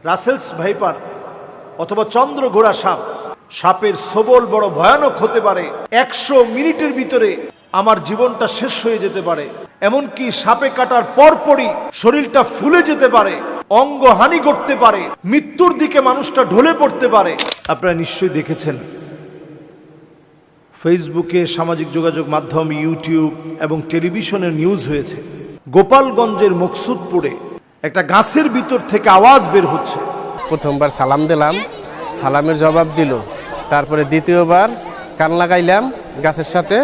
Russell's viper অথবা চন্দ্রঘোড়া সাপ, সাপের ছোবল বড় ভয়ানক হতে পারে। 100 মিনিটের ভিতরে আমার জীবনটা শেষ হয়ে যেতে পারে। এমনকি সাপে কাটার পরপরই শরীরটা ফুলে যেতে পারে, অঙ্গহানি করতে পারে, মৃত্যুর দিকে মানুষটা ঢলে পড়তে পারে। আপনারা নিশ্চয়ই দেখেছেন ফেসবুকে, সামাজিক যোগাযোগ মাধ্যম, ইউটিউব এবং টেলিভিশনের নিউজ হয়েছে। গোপালগঞ্জের মকসুদপুরে একটা গাছের ভিতর থেকে আওয়াজ বের হচ্ছে। প্রথমবার সালাম দিলাম, সালামের জবাব দিল। তারপরে দ্বিতীয়বার কান লাগাইলাম গাছের সাথে,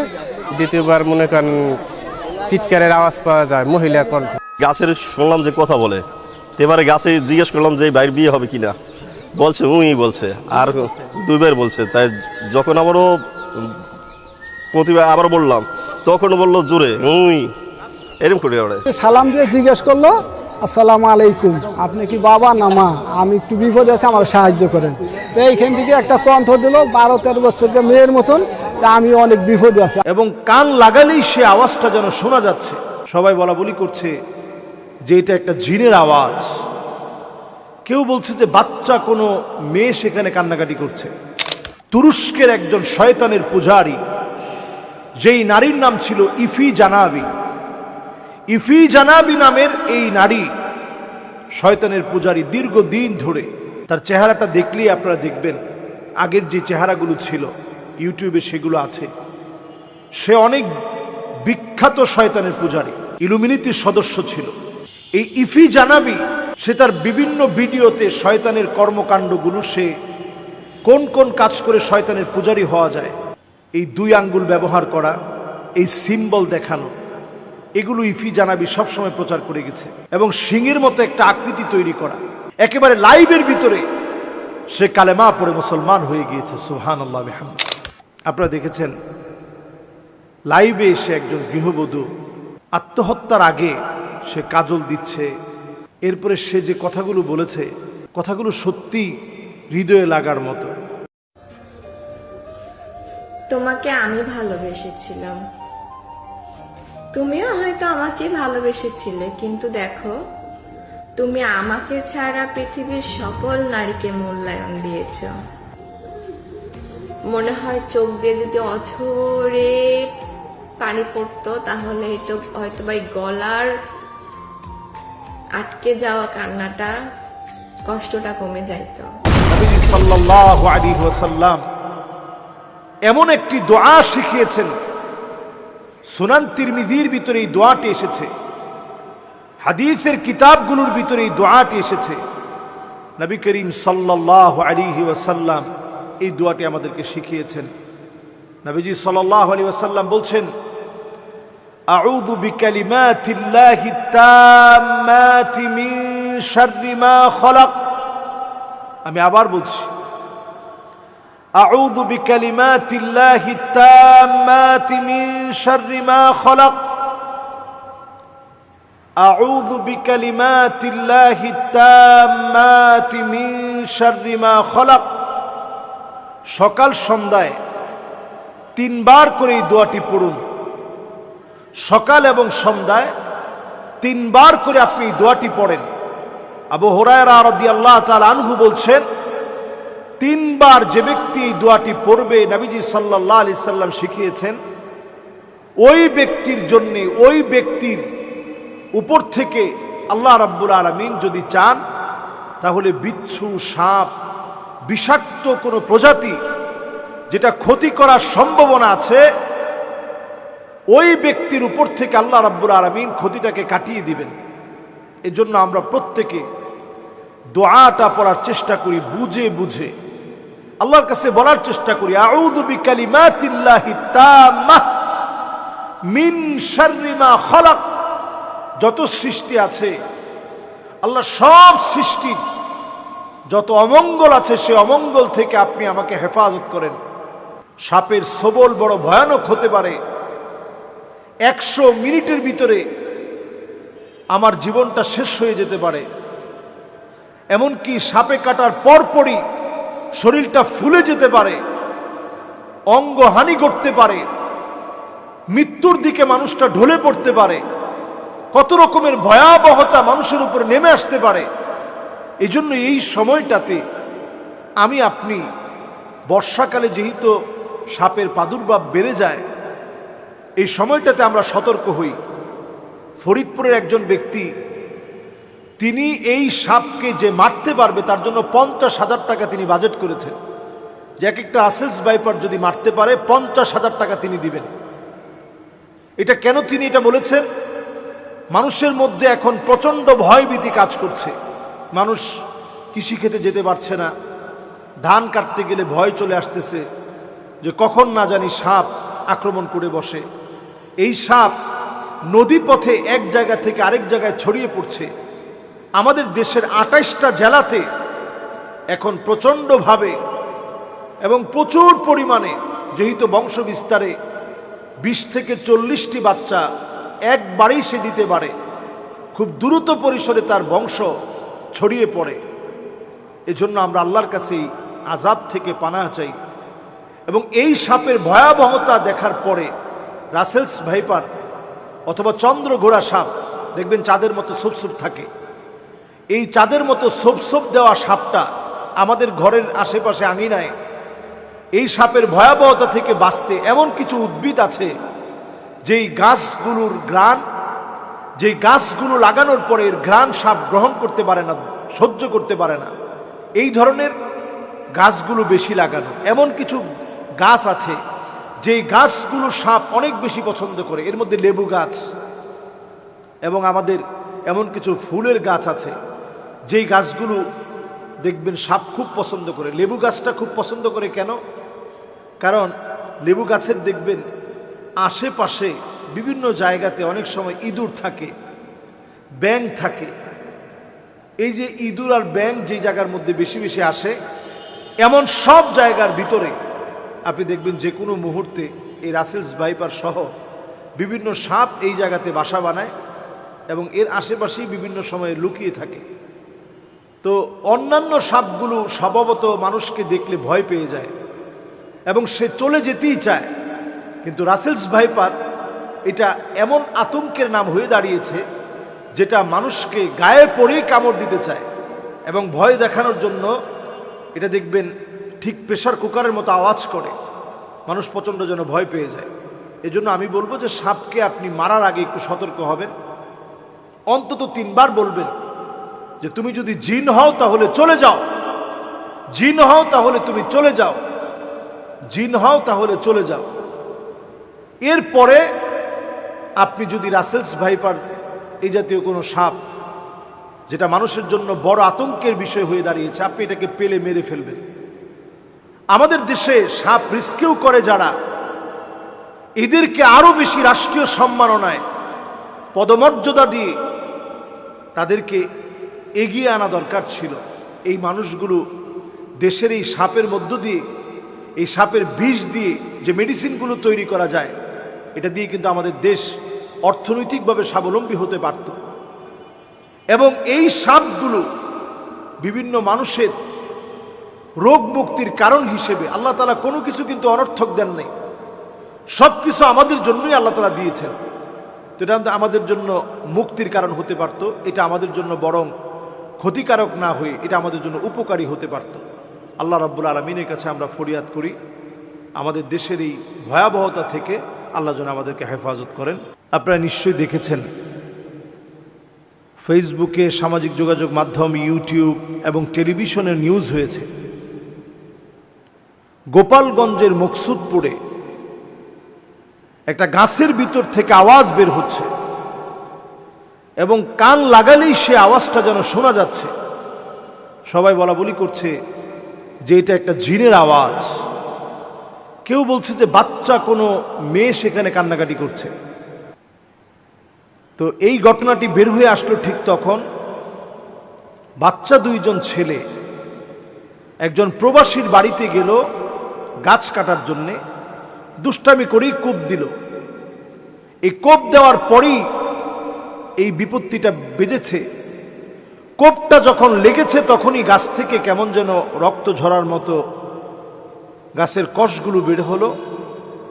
দ্বিতীয়বার মনে করেন চিৎকারের আওয়াজ পাওয়া যায়, মহিলার কণ্ঠ। গাছের শুনলাম যে কথা বলে, এবারে গাছে জিজ্ঞেস করলাম যে ভাইয়ের বিয়ে হবে কিনা, বলছে উই বলছে, আর দুইবার বলছে। তাই যখন আবারও প্রতিবার আবার বললাম, তখন বললো জোরে উই, এরকম করে ওরা সালাম দিয়ে জিজ্ঞেস করলো, আসসালামু আলাইকুম, আপনি কি বাবা না মা? আমি একটু বিপদে আছি, আমার সাহায্য করেন। তো এইখান থেকে একটা কণ্ঠ দিল 12-13 বছরের মেয়ের মতন, যে আমি অনেক বিপদে আছি। এবং কান লাগালেই সে আওয়াজটা যেন শোনা যাচ্ছে। সবাই বলা বলি করছে যে এটা একটা জিনের আওয়াজ। কেউ বলছে যে বাচ্চা কোনো মেয়ে সেখানে কান্নাকাটি করছে। তুরস্কের একজন শয়তানের পূজারী, যেই নারীর নাম ছিল ইফি জানাবি। ইফি জানাবি নামের এই নারী শয়তানের পূজারী। দীর্ঘদিন ধরে তার চেহারাটা দেখলেই আপনারা দেখবেন, আগের যে চেহারাগুলো ছিল ইউটিউবে সেগুলো আছে। সে অনেক বিখ্যাত শয়তানের পূজারী, ইলুমিনিটির সদস্য ছিল। এই ইফি জানাবি সে তার বিভিন্ন ভিডিওতে শয়তানের কর্মকাণ্ডগুলো, সে কোন কোন কাজ করে শয়তানের পূজারী হওয়া যায়, এই 2 আঙ্গুল ব্যবহার করা, এই সিম্বল দেখানো, এগুলো ইফি জানাবি সবসময় প্রচার করে গেছে। এবং সিংহের মতো একটা আকৃতি তৈরি করা, একেবারে লাইভের ভিতরে সে কালেমা পড়ে মুসলমান হয়ে গিয়েছে। সুবহানাল্লাহ বিহামদিহি। আপনারা দেখেছেন লাইভে এসে একজন গৃহবধূ আত্মহত্যার আগে সে কাজল দিচ্ছে। এরপরে সে যে কথাগুলো বলেছে, কথাগুলো সত্যি হৃদয়ে লাগার মতো। তোমাকে আমি ভালোবেসেছিলাম, তুমিও হয়তো আমাকে ভালোবেসেছিলে, কিন্তু দেখো তুমি আমাকে ছাড়া পৃথিবীর সকল নারীকে মূল্যায়ন দিয়েছ। মনে হয় চোখ দিয়ে যদি অঝরে পানি পড়তো তাহলে তো হয়তো বা গলার আটকে যাওয়া কান্নাটা, কষ্টটা কমে যাইতো। নবীজি সাল্লাল্লাহু আলাইহি ওয়াসাল্লাম এমন একটি দোয়া শিখিয়েছেন, সুনান তিরমিজির ভিতরে এই দোয়াটি এসেছে, হাদিসের কিতাবগুলোর ভিতরে এই দোয়াটি এসেছে। নবী করিম সাল্লাল্লাহু আলাইহি ওয়াসাল্লাম এই দোয়াটি আমাদেরকে শিখিয়েছেন। নবীজি সাল্লাল্লাহু আলাইহি ওয়াসাল্লাম বলছেন, আউযু বিকালিমাতিল্লাহি তাম্মাতি মিন শাররি মা খালাক। আমি আবার বলছি, আউযু বিকালিমাতিল্লাহি তাম্মাতি মিন শাররি মা খালাক। আউযু বিকালিমাতিল্লাহি তাম্মাতি মিন শাররি মা খালাক। সকাল সন্ধ্যায় 3 বার করে এই দোয়াটি পড়ুন। সকাল এবং সন্ধ্যায় 3 বার করে আপনি এই দোয়াটি পড়েন। আবু হুরায়রা রাদিয়াল্লাহু তাআলা আনহু বলছেন, 3 বার যে ব্যক্তি এই দোয়াটি পড়বে, নবীজি সাল্লাল্লাহু আলাইহি সাল্লাম শিখিয়েছেন, ওই ব্যক্তির জন্য, ওই ব্যক্তির উপর থেকে আল্লাহ রাব্বুল আলামিন যদি চান, তাহলে বিচ্ছু, সাপ, বিষাক্ত কোনো প্রজাতি যেটা ক্ষতি করার সম্ভাবনা আছে, ওই ব্যক্তির উপর থেকে আল্লাহ রাব্বুল আলামিন ক্ষতিটাকে কাটিয়ে দিবেন। এজন্য আমরা প্রত্যেকে দোয়াটা পড়ার চেষ্টা করি, বুঝে বুঝে আল্লাহর কাছে বলার চেষ্টা করি, আউযু বিকালিমাতিল্লাহি তাম্মাহ মিন শাররি মা খালাক। যত সৃষ্টি আছে, আল্লাহ সব সৃষ্টির যত অমঙ্গল আছে, সে অমঙ্গল থেকে আপনি আমাকে হেফাজত করেন। সাপের ছোবল বড় ভয়ানক হতে পারে। 100 মিনিটের ভিতরে আমার জীবনটা শেষ হয়ে যেতে পারে। এমনকি সাপে কাটার পরপরই শরীরটা ফুলে যেতে পারে, অঙ্গহানি করতে পারে, মৃত্যুর দিকে মানুষটা ঢলে পড়তে পারে। কত রকমের ভয়াবহতা মানুষের উপর নেমে আসতে পারে। এজন্য এই সময়টাতে আমি আপনি বর্ষাকালে যেহেতু সাপের প্রাদুর্ভাব বেড়ে যায়, এই সময়টাতে আমরা সতর্ক হই। ফরিদপুরের একজন ব্যক্তি, তিনি এই সাপকে যে মারতে পারবে তার জন্য 50,000 টাকা তিনি বাজেট করেছেন, যে এক একটা রাসেলস ভাইপার যদি মারতে পারে 50,000 টাকা তিনি দিবেন। এটা কেন তিনি এটা বলেছেন? মানুষের মধ্যে এখন প্রচণ্ড ভয়ভীতি কাজ করছে। মানুষ কৃষিক্ষেতে যেতে পারছে না, ধান কাটতে গেলে ভয় চলে আসতেছে যে কখন না জানি সাপ আক্রমণ করে বসে। এই সাপ নদী পথে এক জায়গা থেকে আরেক জায়গায় ছড়িয়ে পড়ছে। আমাদের দেশের 28টা জেলাতে এখন প্রচণ্ডভাবে এবং প্রচুর পরিমাণে, যেহেতু বংশ বিস্তারে 20 থেকে 40টি বাচ্চা একবারেই সে দিতে পারে, খুব দ্রুত পরিসরে তার বংশ ছড়িয়ে পড়ে। এজন্য আমরা আল্লাহর কাছে আযাব থেকে পানাহ চাই। এবং এই সাপের ভয়াবহতা দেখার পরে রাসেলস ভাইপার অথবা চন্দ্রঘোড়া সাপ, দেখবেন চাঁদের মতো ছোপ থাকে। এই চাঁদের মতো ছোপ দেওয়া সাপটা আমাদের ঘরের আশেপাশে আঙিনায়, এই সাপের ভয়াবহতা থেকে বাঁচতে এমন কিছু উদ্ভিদ আছে যেই গাছগুলোর ঘ্রাণ, যেই গাছগুলো লাগানোর পরে এর ঘ্রাণ সাপ গ্রহণ করতে পারে না, সহ্য করতে পারে না। এই ধরনের গাছগুলো বেশি লাগানো। এমন কিছু গাছ আছে যেই গাছগুলো সাপ অনেক বেশি পছন্দ করে, এর মধ্যে লেবু গাছ, এবং আমাদের এমন কিছু ফুলের গাছ আছে যেই গাছগুলো দেখবেন সাপ খুব পছন্দ করে। লেবু গাছটা খুব পছন্দ করে কেন? কারণ লেবু গাছের দেখবেন আশেপাশে বিভিন্ন জায়গাতে অনেক সময় ইঁদুর থাকে, ব্যাঙ থাকে। এই যে ইঁদুর আর ব্যাঙ যে জায়গার মধ্যে বেশি বেশি আসে, এমন সব জায়গার ভিতরে আপনি দেখবেন যে কোনো মুহূর্তে এই রাসেলস ভাইপার সহ বিভিন্ন সাপ এই জায়গাতে বাসা বানায় এবং এর আশেপাশেই বিভিন্ন সময়ে লুকিয়ে থাকে। তো অন্যান্য সাপগুলো স্বভাবত মানুষকে দেখলে ভয় পেয়ে যায় এবং সে চলে যেতেই চায়, কিন্তু রাসেলস ভাইপার এটা এমন আতঙ্কের নাম হয়ে দাঁড়িয়েছে যেটা মানুষকে গায়ে পড়েই কামড় দিতে চায় এবং ভয় দেখানোর জন্য এটা দেখবেন ঠিক প্রেসার কুকারের মতো আওয়াজ করে, মানুষ প্রচণ্ড যেন ভয় পেয়ে যায়। এজন্য আমি বলবো যে সাপকে আপনি মারার আগে একটু সতর্ক হবেন। অন্তত 3 বার বলবেন যে তুমি যদি জিন হও তাহলে চলে যাও, জিন হও তাহলে তুমি চলে যাও, জিন হও তাহলে চলে যাও। এরপরে আপনি যদি রাসেলস ভাইপার এই জাতীয় কোনো সাপ, যেটা মানুষের জন্য বড় আতঙ্কের বিষয় হয়ে দাঁড়িয়েছে, আপনি এটাকে পেলে মেরে ফেলবেন। আমাদের দেশে সাপ রিস্কিউ করে যারা, এদেরকে আরো বেশি রাষ্ট্রীয় সম্মাননায় পদমর্যাদা দিয়ে তাদেরকে এগিয়ে আনা দরকার ছিল। এই মানুষগুলো দেশের এই সাপের মধ্য দিয়ে, এই সাপের বিষ দিয়ে যে মেডিসিনগুলো তৈরি করা যায়, এটা দিয়ে কিন্তু আমাদের দেশ অর্থনৈতিকভাবে স্বাবলম্বী হতে পারত। এবং এই সাপগুলো বিভিন্ন মানুষের রোগ মুক্তির কারণ হিসেবে আল্লাহ তাআলা কোনো কিছু কিন্তু অনর্থক দেন নাই, সব কিছু আমাদের জন্যই আল্লাহ তাআলা দিয়েছেন। তো এটা আমাদের জন্য মুক্তির কারণ হতে পারত, এটা আমাদের জন্য বরং ক্ষতিকারক না হয়ে এটা আমাদের জন্য উপকারী হতে পারত। আল্লাহ রাব্বুল আলামিনের কাছে আমরা ফরিয়াদ করি আমাদের দেশের এই ভয়াবহতা থেকে আল্লাহ যেন আমাদেরকে হেফাজত করেন। আপনারা নিশ্চয়ই দেখেছেন ফেসবুকে, সামাজিক যোগাযোগ মাধ্যম, ইউটিউব এবং টেলিভিশনে নিউজ হয়েছে, গোপালগঞ্জের মকসুদপুরে একটা গাছের ভিতর থেকে আওয়াজ বের হচ্ছে এবং কান লাগালেই সে আওয়াজটা যেন শোনা যাচ্ছে। সবাই বলা বলি করছে যে এটা একটা জিনের আওয়াজ। কেউ বলছে যে বাচ্চা কোনো মেয়ে সেখানে কান্নাকাটি করছে। তো এই ঘটনাটি বের হয়ে আসলো ঠিক তখন বাচ্চা 2জন ছেলে একজন প্রবাসীর বাড়িতে গেল গাছ কাটার জন্যে, দুষ্টামি করেই কোপ দিল। এই কোপ দেওয়ার পরেই এই বিপত্তিটা বেজেছে। কোপটা যখন লেগেছে তখনই গাছ থেকে কেমন যেন রক্ত ঝরার মতো গাছের কষগুলো বের হলো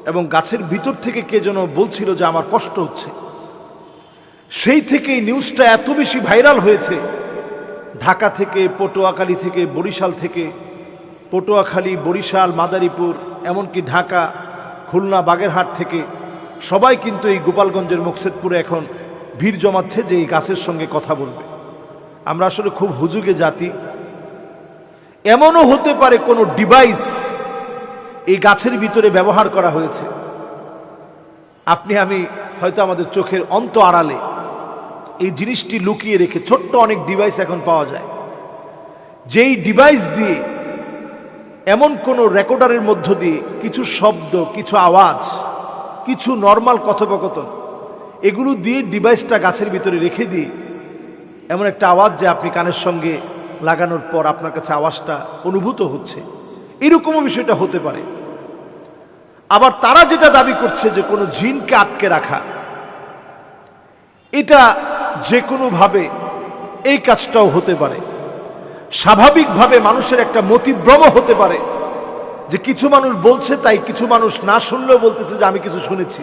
এবং গাছের ভিতর থেকে কে যেন বলছিল যে আমার কষ্ট হচ্ছে। সেই থেকে এই নিউজটা এত বেশি ভাইরাল হয়েছে ঢাকা থেকে, পটুয়াখালী থেকে, বরিশাল থেকে, পটুয়াখালী, বরিশাল, মাদারীপুর, এমনকি ঢাকা, খুলনা, বাগেরহাট থেকে সবাই কিন্তু এই গোপালগঞ্জের মুকসেদপুরে এখন ভিড় জমাচ্ছে যে এই গাছের সঙ্গে কথা বলবে। আমরা আসলে খুব হুজুগে জাতি। এমনও হতে পারে কোনো ডিভাইস এই গাছের ভিতরে ব্যবহার করা হয়েছে, আপনি আমি হয়তো আমাদের চোখের অন্ত আড়ালে এই জিনিসটি লুকিয়ে রেখে ছোট্ট অনেক ডিভাইস এখন পাওয়া যায়, যেই ডিভাইস দিয়ে এমন কোন রেকর্ডারের মধ্য দিয়ে কিছু শব্দ, কিছু আওয়াজ, কিছু নর্মাল কথোপকথন, এগুলো দিয়ে ডিভাইসটা গাছের ভিতরে রেখে দিয়ে এমন একটা আওয়াজ যে আপনি কানের সঙ্গে লাগানোর পর আপনার কাছে আওয়াজটা অনুভূত হচ্ছে, এরকমও বিষয়টা হতে পারে। আবার তারা যেটা দাবি করছে যে কোনো জিনকে আটকে রাখা, এটা যে কোনোভাবে এই কাজটাও হতে পারে। স্বাভাবিকভাবে মানুষের একটা মতিভ্রম হতে পারে যে কিছু মানুষ বলছে, তাই কিছু মানুষ না শুনলেও বলতেছে যে আমি কিছু শুনেছি।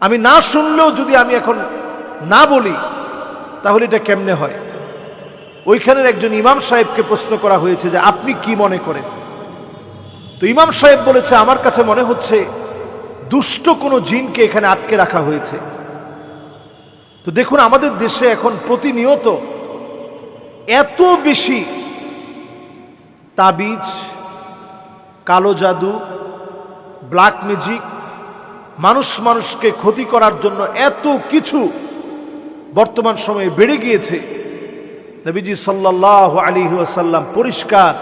আমি না শুনলেও যদি আমি এখন না বলি তাহলে এটা কেমনে হয়? ওইখানের একজন ইমাম সাহেবকে প্রশ্ন করা হয়েছে যে আপনি কি মনে করেন? তো ইমাম সাহেব বলেছে, আমার কাছে মনে হচ্ছে দুষ্ট কোনো জিনকে এখানে আটকে রাখা হয়েছে। তো দেখুন, আমাদের দেশে এখন প্রতিনিয়ত এত বেশি তাবিজ, কালো জাদু, ব্ল্যাক ম্যাজিক, মানুষকে ক্ষতি করার জন্য এত কিছু বর্তমান সময়ে বেড়ে গিয়েছে। নবীজি সাল্লাল্লাহু আলাইহি ওয়াসাল্লাম পরিষ্কার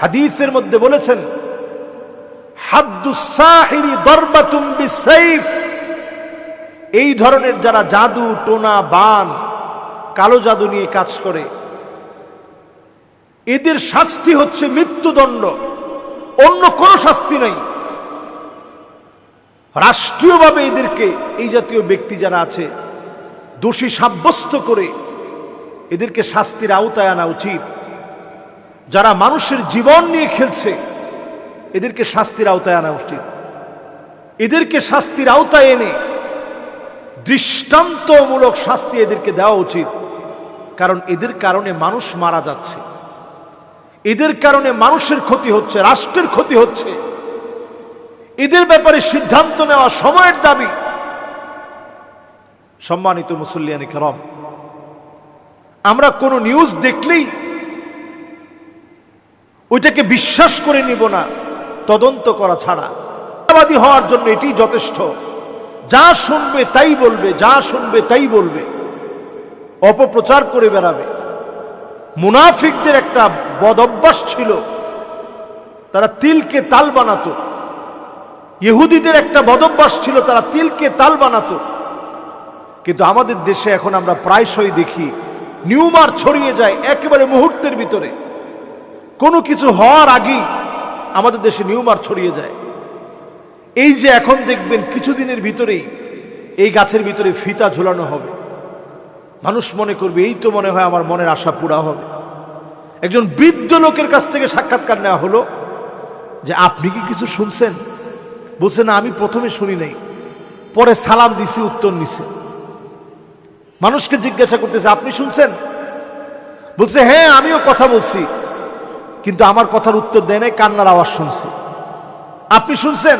হাদিসের মধ্যে বলেছেন, হাদ্দুস সাহিরি দরবাতুম বিসাইফ, এই ধরনের যারা জাদু টোনা বান কালো জাদু নিয়ে কাজ করে, এদের শাস্তি হচ্ছে মৃত্যুদণ্ড, অন্য কোনো শাস্তি নাই। রাষ্ট্রীয়ভাবে এদেরকে, এই জাতীয় ব্যক্তি যারা আছে, দোষী সাব্যস্ত করে এদেরকে শাস্তির আওতায় আনা উচিত। যারা মানুষের জীবন নিয়ে খেলছে এদেরকে শাস্তির আওতায় আনা উচিত। এদেরকে শাস্তির আওতায় এনে দৃষ্টান্তমূলক শাস্তি এদেরকে দেওয়া উচিত। কারণ এদের কারণে মানুষ মারা যাচ্ছে, এদের কারণে মানুষের ক্ষতি হচ্ছে, রাষ্ট্রের ক্ষতি হচ্ছে। এদের ব্যাপারে সিদ্ধান্ত নেওয়া সময়ের দাবি। সম্মানিত মুসল্লিয়ানে কেরাম, আমরা কোন নিউজ দেখলেই ওইটাকে বিশ্বাস করে নিব না, তদন্ত করা ছাড়া। মিথ্যাবাদী হওয়ার জন্য এটি যথেষ্ট। যা শুনবে তাই বলবে, যা শুনবে তাই বলবে, অপপ্রচার করে বেড়াবে। মুনাফিকদের একটা বদ অভ্যাস ছিল, তারা তিলকে তাল বানাতো। ইহুদিদের একটা বদ অভ্যাস ছিল, তারা তিলকে তাল বানাতো। কিন্তু আমাদের দেশে এখন আমরা প্রায়শই দেখি নিউমার ছড়িয়ে যায় একেবারে মুহূর্তের ভিতরে। কোনো কিছু হওয়ার আগেই আমাদের দেশে নিউমার ছড়িয়ে যায়। এই যে এখন দেখবেন কিছুদিনের ভিতরেই এই গাছের ভিতরে ফিতা ঝুলানো হবে, মানুষ মনে করবে এই তো মনে হয় আমার মনের আশা পুরা হবে। একজন বৃদ্ধ লোকের কাছ থেকে সাক্ষাৎকার নেওয়া হলো যে আপনি কি কিছু শুনছেন? বলছে না, আমি প্রথমে শুনি নাই, পরে সালাম দিছি, উত্তর নিছে। মানুষকে জিজ্ঞাসা করতেছে আপনি শুনছেন? বলছে হ্যাঁ, আমিও কথা বলছি, কিন্তু আমার কথার উত্তর দেয় নাই, কান্নার আওয়াজ শুনছি। আপনি শুনছেন?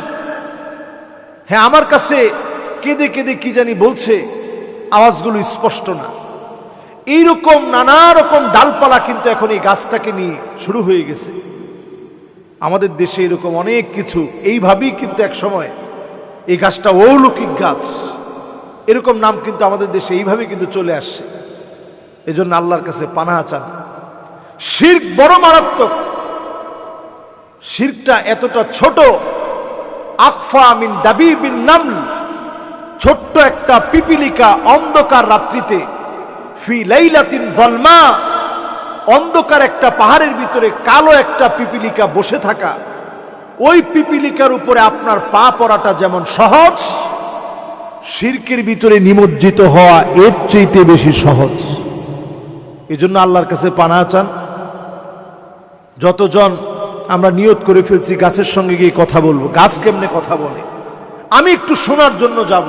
হ্যাঁ, আমার কাছে কেঁদে কেঁদে কি জানি বলছে, আওয়াজগুলো স্পষ্ট না। এইরকম নানা রকম ডালপালা কিন্তু এখন এই গাছটাকে নিয়ে শুরু হয়ে গেছে। আমাদের দেশে এরকম অনেক কিছু এইভাবেই কিন্তু এক সময় এই গাছটা অলৌকিক গাছ, এরকম নাম কিন্তু আমাদের দেশে এইভাবে কিন্তু চলে আসছে। এজন্য আল্লাহর কাছে পানাহ চান। শিরক বড় মারাত্মক। শিরকটা এতটা ছোট, আকফা মিন দাবিবিন নামল, ছোট্ট একটা পিপিলিকা অন্ধকার রাত্রিতে, ফি লাইলাতিন যালমা, অন্ধকার একটা পাহাড়ের ভিতরে কালো একটা পিপিলিকা বসে থাকা, ওই পিপিলিকার উপরে আপনার পা পড়াটা যেমন সহজ, শিরকের ভিতরে নিমজ্জিত হওয়া এর চাইতে বেশি সহজ। এজন্য আল্লাহর কাছে পানাহ চান। যতজন আমরা নিয়ত করে ফেলছি গাছের সঙ্গে গিয়ে কথা বলবো, গাছ কেমনে কথা বলে, আমি একটু শোনার জন্য যাব,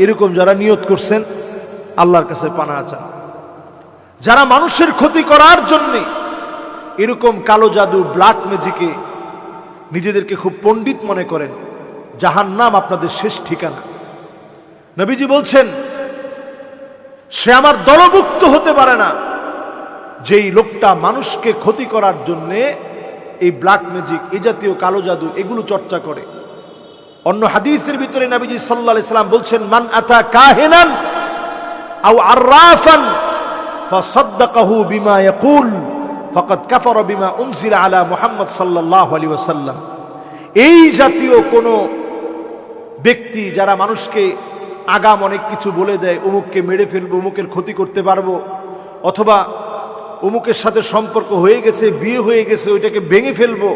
এরকম যারা নিয়ত করছেন আল্লাহর কাছে পানাহ চান। যারা মানুষের ক্ষতি করার জন্য এরকম কালো জাদু, ব্ল্যাক ম্যাজিকে নিজেদেরকে খুব পণ্ডিত মনে করেন, জাহান্নাম আপনাদের শেষ ঠিকানা। নবীজি বলছেন, সে আমার দলভুক্ত হতে পারে না যেই লোকটা মানুষকে ক্ষতি করার জন্যে এই ব্ল্যাক ম্যাজিক, এই জাতীয় কালো জাদু এগুলো চর্চা করে। অন্য হাদিসের ভিতরে নবীজি সাল্লাল্লাহু আলাইহি সাল্লাম বলছেন, মান আতা কাহিনান আও আররাফান ফাসাদ্দাকাহু বিমা ইয়াকুল ফাকাদ কাফারা বিমা উনজিলা আলা মুহাম্মদ সাল্লাল্লাহু আলাইহি ওয়াসাল্লাম। এই জাতীয় কোন ব্যক্তি যারা মানুষকে আগাম অনেক কিছু বলে দেয়, অমুককে মেরে ফেলবো, অমুকের ক্ষতি করতে পারবো, অথবা অমুকের সাথে সম্পর্ক হয়ে গেছে, বিয়ে হয়ে গেছে, ওইটাকে ভেঙে ফেলবো,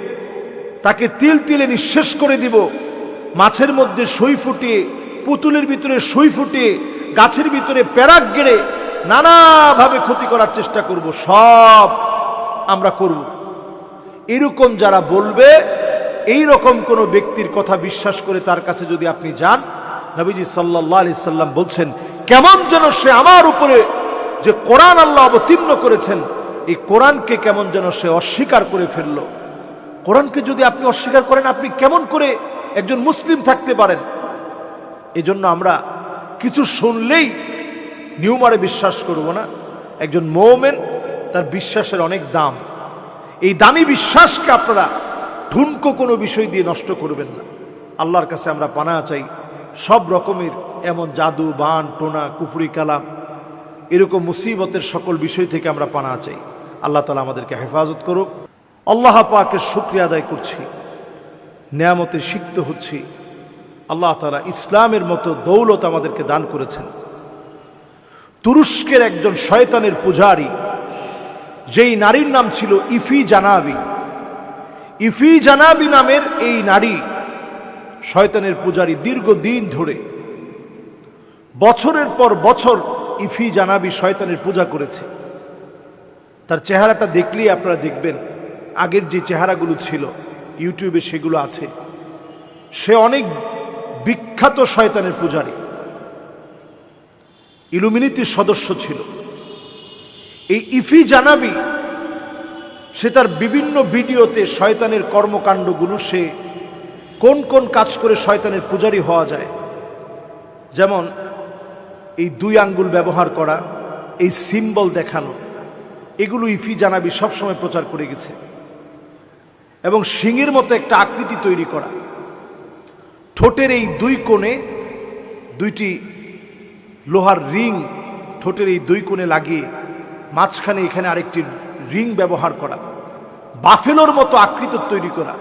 তাকে তিল তিলে নিঃশেষ করে দিব, মাছের মধ্যে সই ফুটিয়ে, পুতুলের ভিতরে সই ফুটিয়ে, গাছের ভিতরে প্যারাক গেড়ে নানাভাবে ক্ষতি করার চেষ্টা করব, সব আমরা করব। এরকম যারা বলবে, এই রকম কোন ব্যক্তির কথা বিশ্বাস করে তার কাছে যদি আপনি যান, নবীজি সাল্লাল্লাহু আলাইহি সাল্লাম বলছেন, কেমন যেন সে আমার উপরে যে কোরআন আল্লাহ অবতীর্ণ করেছেন, এই কোরআনকে কেমন যেন সে অস্বীকার করে ফেললো। কোরআনকে যদি আপনি অস্বীকার করেন, আপনি কেমন করে একজন মুসলিম থাকতে পারেন? এজন্য আমরা কিছু শুনলেই নিউমারে বিশ্বাস করব না। একজন মুমিন, তার বিশ্বাসের অনেক দাম। এই দামি বিশ্বাসকে আপনারা ঠুনকো কোনো বিষয় দিয়ে নষ্ট করবেন না। আল্লাহর কাছে আমরা পানাহ চাই সব রকমের এমন জাদু, বান, টোনা, কুফরি কালাম, এরকম মুসিবতের সকল বিষয় থেকে আমরা পানাহ চাই। আল্লাহ তাআলা আমাদেরকে হেফাজত করুক। আল্লাহ পাকের শুকরিয়া আদায় করছি, নেয়ামতে সিক্ত হচ্ছি। আল্লাহ তাআলা ইসলামের মতো দৌলত আমাদেরকে দান করেছেন। তুরস্কের একজন শয়তানের পূজারী, যেই নারীর নাম ছিল ইফি জানাবি। ইফি জানাবি নামের এই নারী শয়তানের পূজারী, দীর্ঘদিন ধরে বছরের পর বছর ইফি জানাবি শয়তানের পূজা করেছে। তার চেহারাটা দেখলেই আপনারা দেখবেন, আগের যে চেহারাগুলো ছিল ইউটিউবে সেগুলো আছে। সে অনেক বিখ্যাত শয়তানের পূজারী, ইলুমিনিটির সদস্য ছিল। এই ইফি জানাবি সে তার বিভিন্ন ভিডিওতে শয়তানের কর্মকাণ্ডগুলো, সে কোন কোন কাজ করে শয়তানের পূজারী হওয়া যায়, যেমন এই 2 আঙ্গুল ব্যবহার করা, এই সিম্বল দেখানো, এগুলো ইফি জানাবি সবসময় প্রচার করে গেছে। এবং সিংহের মতো একটা আকৃতি তৈরি করা, ঠোঁটের এই 2 কোণে 2টি লোহার রিং ঠোঁটের এই 2 কোণে লাগিয়ে মাঝখানে এখানে আরেকটি রিং ব্যবহার করা, বাফেলোর মতো আকৃতি তৈরি করা,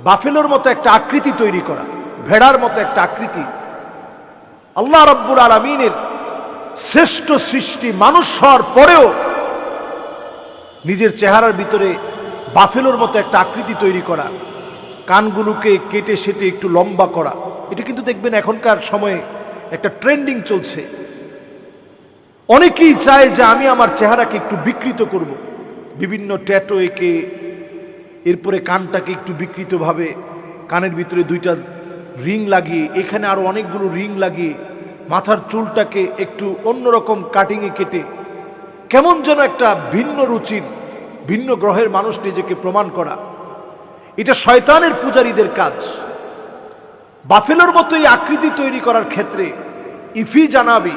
বাফেলোর মতো একটা আকৃতি তৈরি করা, ভেড়ার মতো একটা আকৃতি। আল্লাহ রাব্বুল আলামিনের শ্রেষ্ঠ সৃষ্টি মানুষ হওয়ার পরেও নিজের চেহারার ভিতরে বাফেলোর মতো একটা আকৃতি তৈরি করা, কানগুলোকে কেটে সেটে একটু লম্বা করা, এটা কিন্তু দেখবেন এখনকার সময়ে একটা ট্রেন্ডিং চলছে। অনেকেই চায় যে আমি আমার চেহারাকে একটু বিকৃত করব, বিভিন্ন ট্যাটু এঁকে, এরপরে কানটাকে একটু বিকৃতভাবে, কানের ভিতরে 2টা রিং লাগিয়ে, এখানে আরো অনেকগুলো রিং লাগিয়ে, মাথার চুলটাকে একটু অন্যরকম কাটিংয়ে কেটে, কেমন যেন একটা ভিন্ন রুচির, ভিন্ন গ্রহের মানুষ নিজেকে প্রমাণ করা। এটা শয়তানের পূজারীদের কাজ। বাফেলোর মতো এই আকৃতি তৈরি করার ক্ষেত্রে ইফি জানাবি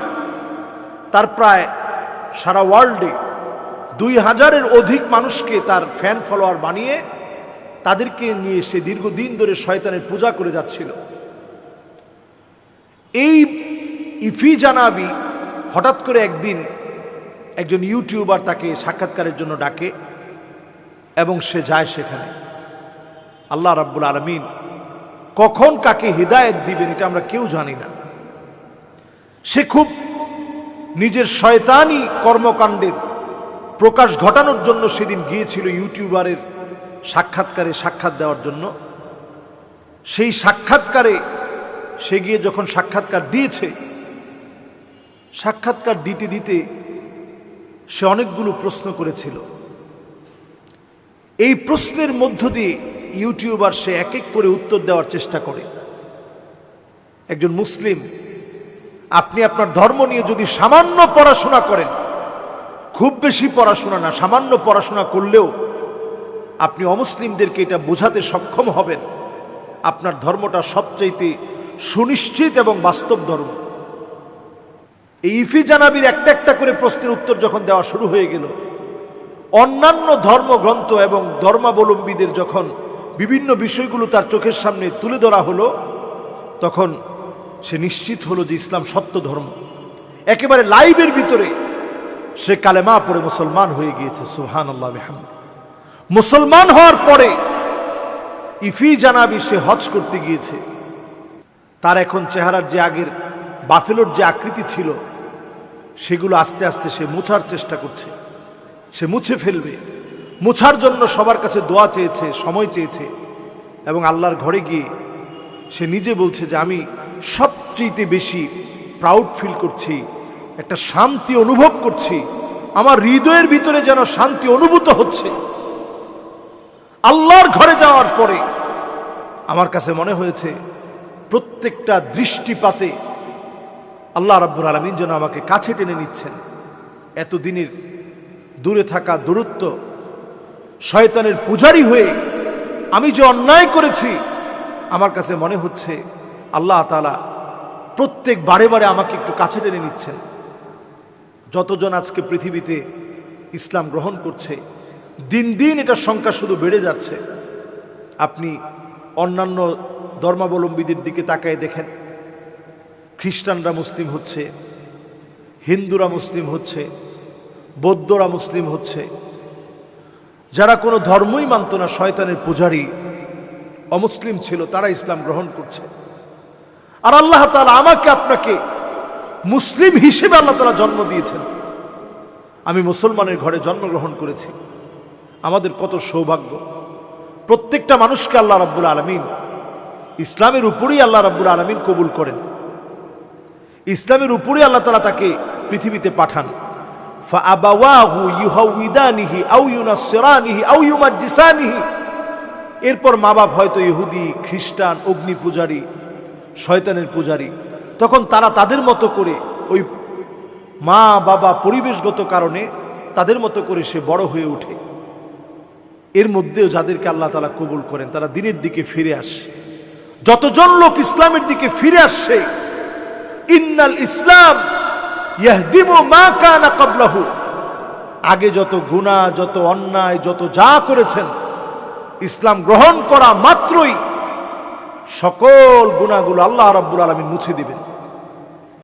তার প্রায় সারা ওয়ার্ল্ডে 2000-এর অধিক মানুষকে তার ফ্যান ফলোয়ার বানিয়ে তাদেরকে নিয়ে সে দীর্ঘদিন ধরে শয়তানের পূজা করে যাচ্ছিল। এই ইফি জানাবি হঠাৎ করে একদিন একজন ইউটিউবার তাকে সাক্ষাৎকারের জন্য ডাকে এবং সে যায় সেখানে। আল্লাহ রাব্বুল আলামিন কখন কাকে হিদায়েত দিবেন এটা আমরা কেউ জানি না। সে খুব নিজের শয়তানি কর্মকাণ্ডের প্রকাশ ঘটানোর জন্য সেদিন গিয়েছিল ইউটিউবারের সাক্ষাৎকারে সাক্ষাৎ দেওয়ার জন্য। সেই সাক্ষাৎকারে সে গিয়ে যখন সাক্ষাৎকার দিয়েছে, সাক্ষাৎকার দিতে দিতে সে অনেকগুলো প্রশ্ন করেছিল। এই প্রশ্নের মধ্য দিয়ে ইউটিউবার সে এক এক করে উত্তর দেওয়ার চেষ্টা করে। একজন মুসলিম, আপনি আপনার ধর্ম নিয়ে যদি সামান্য পড়াশোনা করেন, খুব বেশি পড়াশোনা না, সামান্য পড়াশোনা করলেও আপনি অমুসলিমদেরকে এটা বোঝাতে সক্ষম হবেন আপনার ধর্মটা সবচাইতে সুনিশ্চিত এবং বাস্তব ধর্ম। এই ইফি জানাবির একটা একটা করে প্রশ্নের উত্তর যখন দেওয়া শুরু হয়ে গেল, অন্যান্য ধর্মগ্রন্থ এবং ধর্মাবলম্বীদের যখন বিভিন্ন বিষয়গুলো তার চোখের সামনে তুলে ধরা হলো, তখন সে নিশ্চিত হলো যে ইসলাম সত্য ধর্ম। একেবারে লাইভের ভিতরে সে কালেমা পড়ে মুসলমান হয়ে গিয়েছে। সুবহানাল্লাহ বিহামদিহি। মুসলমান হওয়ার পরে ইফি জানাবি সে হজ করতে গিয়েছে। তার এখন চেহারার যে আগের বাফেলোর যে আকৃতি ছিল সেগুলো আস্তে আস্তে সে মুছার চেষ্টা করছে। সে মুছে ফেলবে, মুছার জন্য সবার কাছে দোয়া চেয়েছে, সময় চেয়েছে, এবং আল্লাহর ঘরে গিয়ে সে নিজে বলছে যে আমি সবচেয়ে বেশি প্রাউড ফিল করছি, একটা শান্তি অনুভব করছি, আমার হৃদয়ের ভিতরে যেন শান্তি অনুভূত হচ্ছে। আল্লাহর ঘরে যাওয়ার পরে আমার কাছে মনে হয়েছে প্রত্যেকটা দৃষ্টিপাতে আল্লাহ রাব্বুল আলামিন যেন আমাকে কাছে টেনে নিচ্ছেন। এতদিনের দূরে থাকা দূরত্ব, শয়তানের পূজারী হয়ে আমি যে অন্যায় করেছি, আমার কাছে মনে হচ্ছে আল্লাহ তাআলা প্রত্যেক বারে বারে আমাকে একটু কাছে টেনে নিচ্ছেন। যতজন আজকে পৃথিবীতে ইসলাম গ্রহণ করছে, দিন দিন এটার সংখ্যা শুধু বেড়ে যাচ্ছে। আপনি অন্যান্য ধর্মাবলম্বীদের দিকে তাকায় দেখেন, খ্রিস্টানরা মুসলিম হচ্ছে, হিন্দুরা মুসলিম হচ্ছে, বৌদ্ধরা মুসলিম হচ্ছে। যারা কোনো ধর্মই মানত না, শয়তানের পূজারী, অমুসলিম ছিল, তারা ইসলাম গ্রহণ করছে। আর আল্লাহ তাআলা আমাকে আপনাকে মুসলিম হিসেবে আল্লাহ তাআলা জন্ম দিয়েছেন। আমি মুসলমানের ঘরে জন্মগ্রহণ করেছি। আমাদের কত সৌভাগ্য। প্রত্যেকটা মানুষকে আল্লাহ রাব্বুল আলামিন ইসলামের উপরেই আল্লাহ রাব্বুল আলামিন কবুল করেন। ইসলামের উপরেই আল্লাহ তাআলা তাকে পৃথিবীতে পাঠান। ফাআবাওয়াহু ইউহাউইদানিহি আও ইউনাসসিরানিহি আও ইউমাজ্জিসানিহি। এরপর মা বাপ হয়তো ইহুদি, খ্রিস্টান, অগ্নি পূজারী, শয়তানের পূজারী, তখন তারা তাদের মতো করে, ওই মা বাবা পরিবেশগত কারণে তাদের মতো করে সে বড় হয়ে ওঠে। এর মধ্যেও যাদেরকে আল্লাহ তাআলা কবুল করেন তারা দ্বীনের দিকে ফিরে আসে। যতজন লোক ইসলামের দিকে ফিরে আসছে, ইন্নাল ইসলাম ইয়াহদিমু মা কানা ক্বাবলাহু, আগে যত গুনাহ, যত অন্যায়, যত যা করেছেন, ইসলাম গ্রহণ করা মাত্রই সকল গুনাহগুলো আল্লাহ রাব্বুল আলামিন মুছে দিবেন।